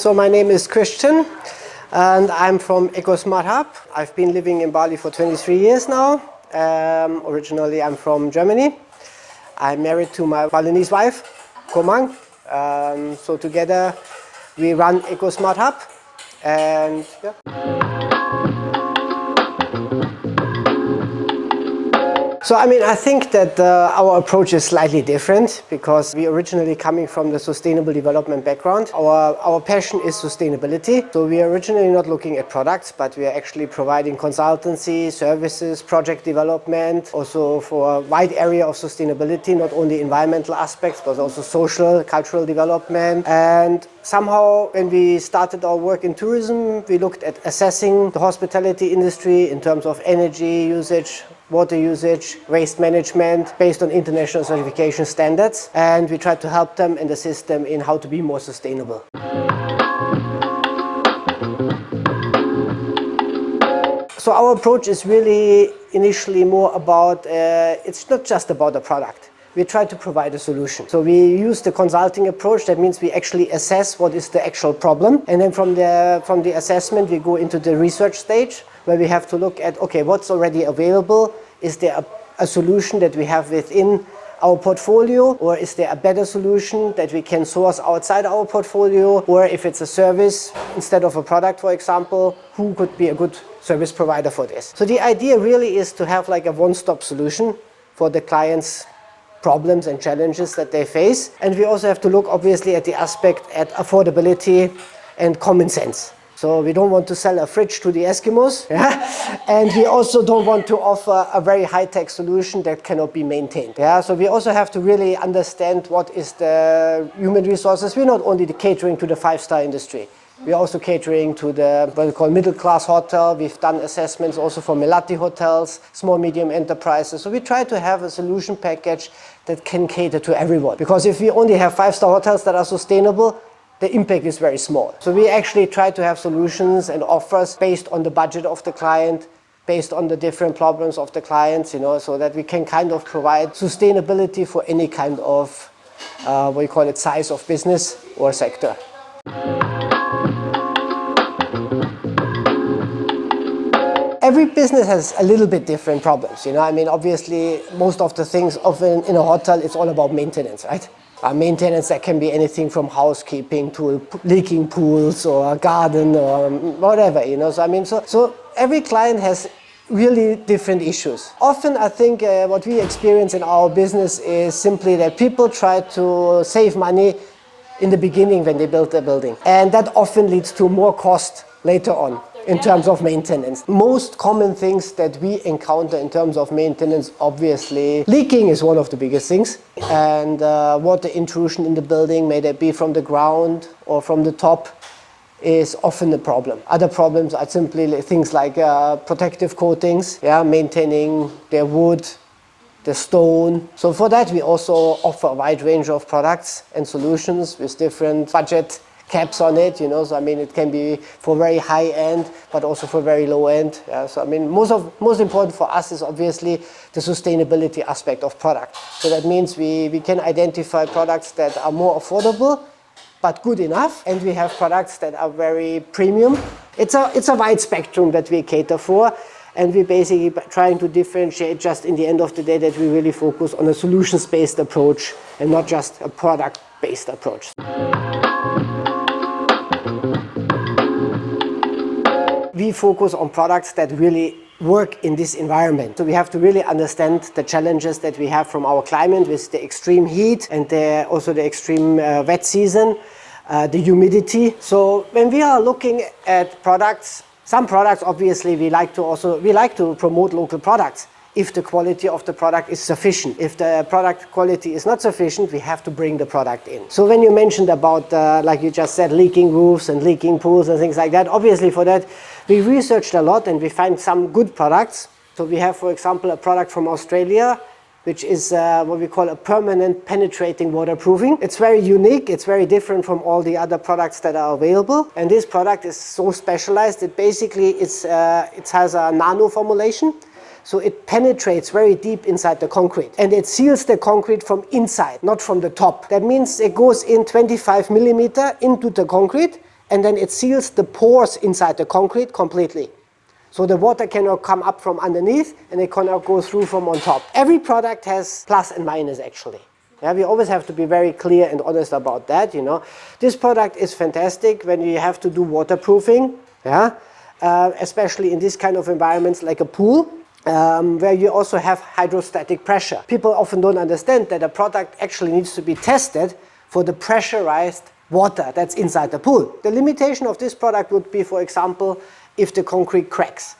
So my name is Christian and I'm from ecoSmart Hub. I've been living in Bali for 23 years now. Originally I'm from Germany. I'm married to my Balinese wife, Komang. So together we run ecoSmart Hub and yeah. So I think that our approach is slightly different because we originally coming from the sustainable development background. Our passion is sustainability. So we are originally not looking at products, but we are actually providing consultancy, services, project development, also for a wide area of sustainability, not only environmental aspects, but also social, cultural development. And somehow when we started our work in tourism, we looked at assessing the hospitality industry in terms of energy usage, water usage, waste management based on international certification standards, and we try to help them and assist them in how to be more sustainable. So our approach is really initially more about, it's not just about a product. We try to provide a solution. So we use the consulting approach. That means we actually assess what is the actual problem. And then from the assessment, we go into the research stage where we have to look at, okay, what's already available? Is there a solution that we have within our portfolio? Or is there a better solution that we can source outside our portfolio? Or if it's a service instead of a product, for example, who could be a good service provider for this? So the idea really is to have like a one-stop solution for the clients' problems and challenges that they face. And we also have to look obviously at the aspect at affordability and common sense. So we don't want to sell a fridge to the Eskimos, yeah? And we also don't want to offer a very high-tech solution that cannot be maintained. Yeah? So we also have to really understand what is the human resources. We're not only catering to the five-star industry. We're also catering to the what we call middle-class hotel. We've done assessments also for Melati hotels, small, medium enterprises. So we try to have a solution package that can cater to everyone. Because if we only have five-star hotels that are sustainable, the impact is very small. So we actually try to have solutions and offers based on the budget of the client, based on the different problems of the clients, so that we can kind of provide sustainability for any kind of, what we call it, size of business or sector. Every business has a little bit different problems, obviously most of the things often in a hotel, it's all about maintenance, right? Maintenance, that can be anything from housekeeping to leaking pools or a garden or whatever, So every client has really different issues. Often I think what we experience in our business is simply that people try to save money in the beginning when they build their building. And that often leads to more cost later on in terms of maintenance. Most common things that we encounter in terms of maintenance, obviously, leaking is one of the biggest things. And water intrusion in the building, may that be from the ground or from the top, is often a problem. Other problems are simply things like protective coatings, maintaining their wood, the stone. So for that we also offer a wide range of products and solutions with different budget caps on it, So it can be for very high end, but also for very low end. So most important for us is obviously the sustainability aspect of product. So that means we can identify products that are more affordable, but good enough, and we have products that are very premium. It's a wide spectrum that we cater for. And we're basically trying to differentiate just in the end of the day that we really focus on a solutions-based approach and not just a product-based approach. We focus on products that really work in this environment. So we have to really understand the challenges that we have from our climate with the extreme heat and also the extreme wet season, the humidity. So when we are looking at products, some products, obviously, we like to promote local products if the quality of the product is sufficient. If the product quality is not sufficient, we have to bring the product in. So when you mentioned about, like you just said, leaking roofs and leaking pools and things like that, obviously for that, we researched a lot and we find some good products. So we have, for example, a product from Australia, which is what we call a permanent penetrating waterproofing. It's very unique, it's very different from all the other products that are available. And this product is so specialized that basically it has a nano formulation. So it penetrates very deep inside the concrete. And it seals the concrete from inside, not from the top. That means it goes in 25 millimeter into the concrete and then it seals the pores inside the concrete completely. So the water cannot come up from underneath and it cannot go through from on top. Every product has plus and minus actually. Yeah, we always have to be very clear and honest about that, you know. This product is fantastic when you have to do waterproofing, yeah, especially in this kind of environments like a pool, where you also have hydrostatic pressure. People often don't understand that a product actually needs to be tested for the pressurized water that's inside the pool. The limitation of this product would be, for example, if the concrete cracks,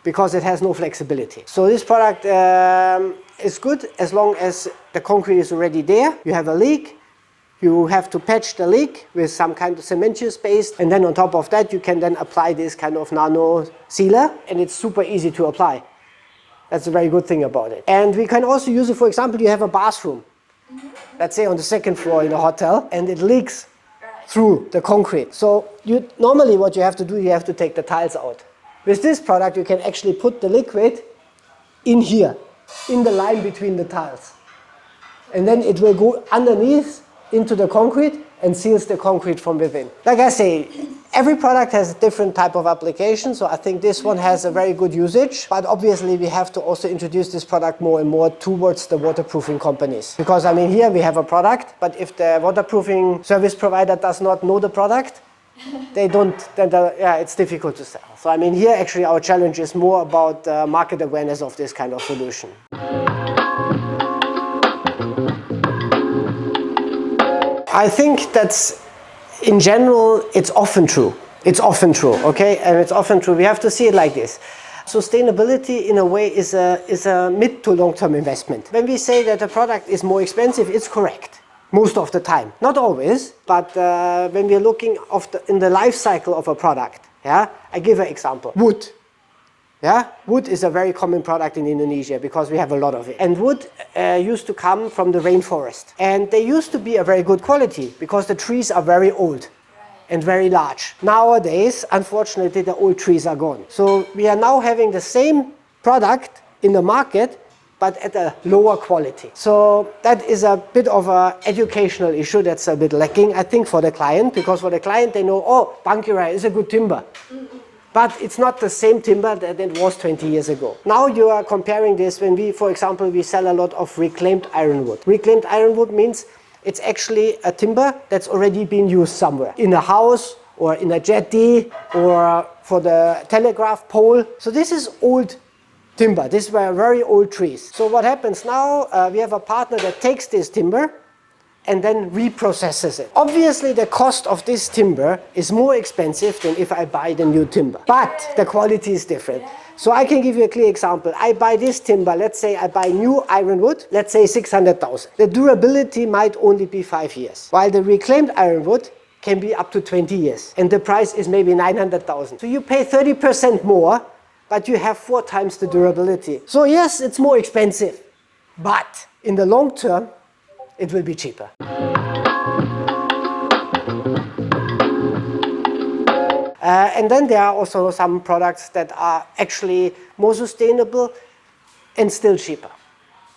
because it has no flexibility. So this product is good as long as the concrete is already there. You have a leak, you have to patch the leak with some kind of cementitious paste, and then on top of that you can then apply this kind of nano sealer, and it's super easy to apply. That's a very good thing about it. And we can also use it, for example, you have a bathroom, let's say on the second floor in a hotel, and it leaks through the concrete. So normally what you have to do, you have to take the tiles out. With this product you can actually put the liquid in here, in the line between the tiles. And then it will go underneath into the concrete and seals the concrete from within. Like I say, every product has a different type of application, so I think this one has a very good usage, but obviously we have to also introduce this product more and more towards the waterproofing companies. Because I mean, here we have a product, but if the waterproofing service provider does not know the product, they don't, then it's difficult to sell. So I mean, here actually our challenge is more about market awareness of this kind of solution. I think that's, in general, it's often true. It's often true, okay? And it's often true. We have to see it like this. Sustainability, in a way, is a mid to long-term investment. When we say that a product is more expensive, it's correct. Most of the time. Not always, but when we're looking in the life cycle of a product, yeah? I give an example. Wood. Yeah? Wood is a very common product in Indonesia because we have a lot of it. And wood used to come from the rainforest. And they used to be a very good quality because the trees are very old and very large. Nowadays, unfortunately, the old trees are gone. So we are now having the same product in the market, but at a lower quality. So that is a bit of an educational issue that's a bit lacking, I think, for the client, because for the client, they know, oh, Bankura is a good timber. But it's not the same timber that it was 20 years ago. Now you are comparing this when we, for example, we sell a lot of reclaimed ironwood. Reclaimed ironwood means it's actually a timber that's already been used somewhere. In a house, or in a jetty, or for the telegraph pole. So this is old timber. These were very old trees. So what happens now, we have a partner that takes this timber and then reprocesses it. Obviously the cost of this timber is more expensive than if I buy the new timber, but the quality is different. So I can give you a clear example. I buy this timber, let's say I buy new ironwood, let's say 600,000. The durability might only be 5 years, while the reclaimed ironwood can be up to 20 years. And the price is maybe 900,000. So you pay 30% more, but you have 4 times the durability. So yes, it's more expensive, but in the long term, it will be cheaper. And then there are also some products that are actually more sustainable and still cheaper.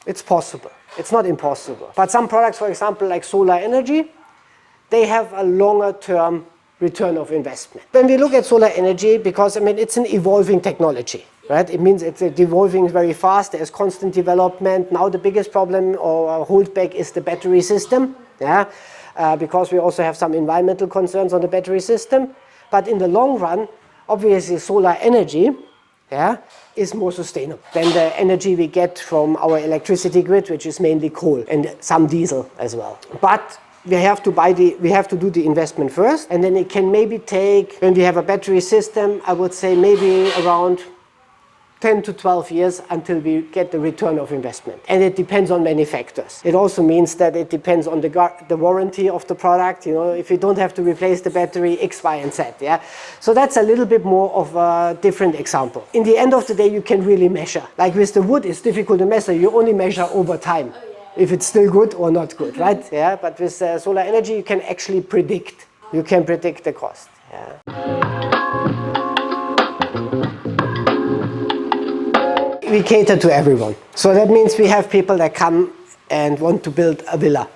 It's possible. It's not impossible. But some products, for example, like solar energy, they have a longer term return of investment. When we look at solar energy, because I mean it's an evolving technology, right? It means it's evolving very fast, there's constant development. Now the biggest problem or holdback is the battery system, yeah? Because we also have some environmental concerns on the battery system. But in the long run, obviously solar energy, yeah, is more sustainable than the energy we get from our electricity grid, which is mainly coal and some diesel as well. But we have to do the investment first, and then it can maybe take, when we have a battery system, I would say maybe around 10 to 12 years until we get the return of investment. And it depends on many factors. It also means that it depends on the warranty of the product. You know, if you don't have to replace the battery, X, Y, and Z. Yeah? So that's a little bit more of a different example. In the end of the day, you can really measure. Like with the wood, it's difficult to measure. You only measure over time. If it's still good or not good, right? Yeah, but with solar energy, you can actually predict. You can predict the cost. Yeah. We cater to everyone. So that means we have people that come and want to build a villa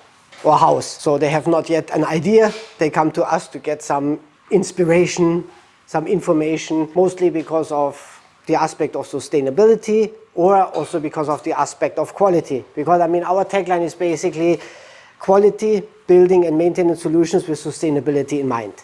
or house. So they have not yet an idea. They come to us to get some inspiration, some information, mostly because of the aspect of sustainability or also because of the aspect of quality. Because I mean, our tagline is basically quality, building and maintenance solutions with sustainability in mind.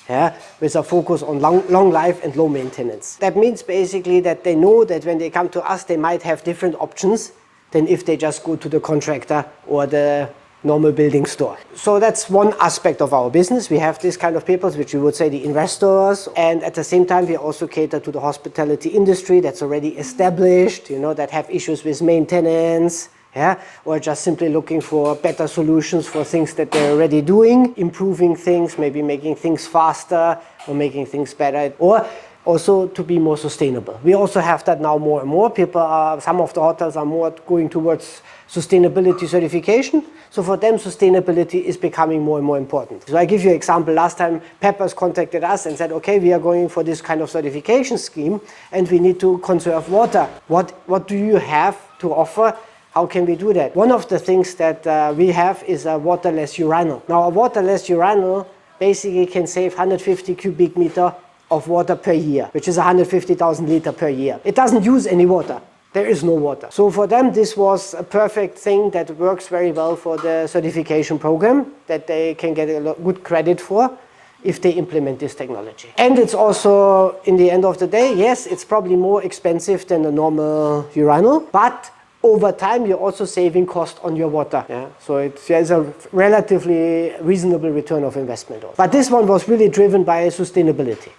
Yeah, with a focus on long life and low maintenance. That means basically that they know that when they come to us, they might have different options than if they just go to the contractor or the normal building store. So that's one aspect of our business. We have this kind of people, which we would say the investors, and at the same time we also cater to the hospitality industry that's already established, you know, that have issues with maintenance, yeah, or just simply looking for better solutions for things that they're already doing, improving things, maybe making things faster or making things better, or also to be more sustainable. We also have that now more and more. Some of the hotels are more going towards sustainability certification. So for them, sustainability is becoming more and more important. So I give you an example. Last time, Peppers contacted us and said, okay, we are going for this kind of certification scheme and we need to conserve water. What do you have to offer? How can we do that? One of the things that we have is a waterless urinal. Now, a waterless urinal basically can save 150 cubic meter of water per year, which is 150,000 liters per year. It doesn't use any water. There is no water. So for them, this was a perfect thing that works very well for the certification program that they can get a good credit for if they implement this technology. And it's also, in the end of the day, yes, it's probably more expensive than a normal urinal, but over time, you're also saving cost on your water. Yeah? So there's a relatively reasonable return of investment. Also. But this one was really driven by sustainability.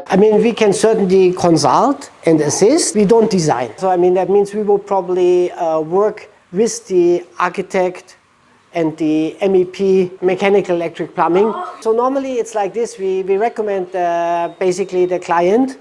I mean, we can certainly consult and assist. We don't design. So I mean, that means we will probably work with the architect and the MEP, mechanical, electric, plumbing. So normally it's like this. We recommend basically the client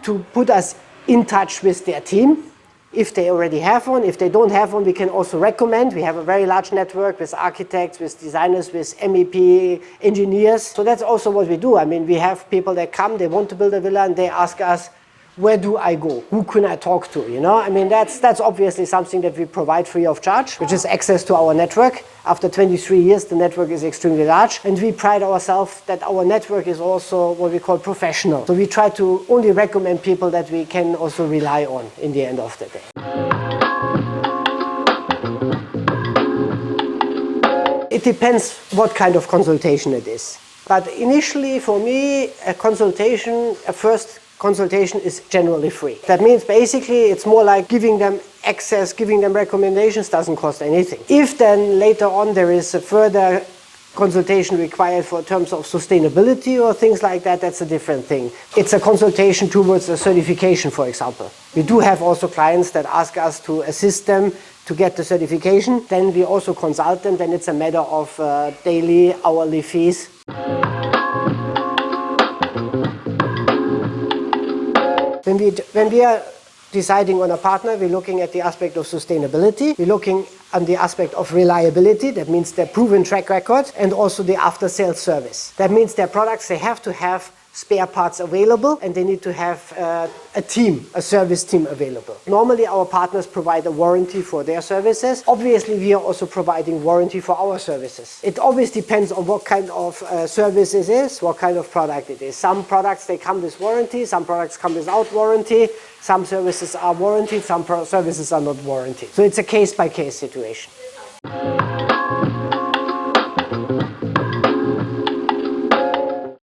to put us in touch with their team if they already have one. If they don't have one, we can also recommend. We have a very large network with architects, with designers, with MEP engineers. So that's also what we do. I mean, we have people that come, they want to build a villa and they ask us, where do I go? Who can I talk to? You know, I mean, that's obviously something that we provide free of charge, which is access to our network. After 23 years, the network is extremely large, and we pride ourselves that our network is also what we call professional. So we try to only recommend people that we can also rely on in the end of the day. It depends what kind of consultation it is. But initially, for me, a first consultation is generally free. That means basically it's more like giving them access, giving them recommendations doesn't cost anything. If then later on there is a further consultation required for terms of sustainability or things like that, that's a different thing. It's a consultation towards a certification, for example. We do have also clients that ask us to assist them to get the certification. Then we also consult them. Then it's a matter of daily, hourly fees. When we are deciding on a partner, we're looking at the aspect of sustainability. We're looking on the aspect of reliability. That means their proven track record, and also the after-sales service. That means their products, they have to have spare parts available, and they need to have a service team available. Normally our partners provide a warranty for their services. Obviously we are also providing warranty for our services. It always depends on what kind of service it is, what kind of product it is. Some products, they come with warranty, some products come without warranty, some services are warranted, some services are not warranted. So it's a case-by-case situation.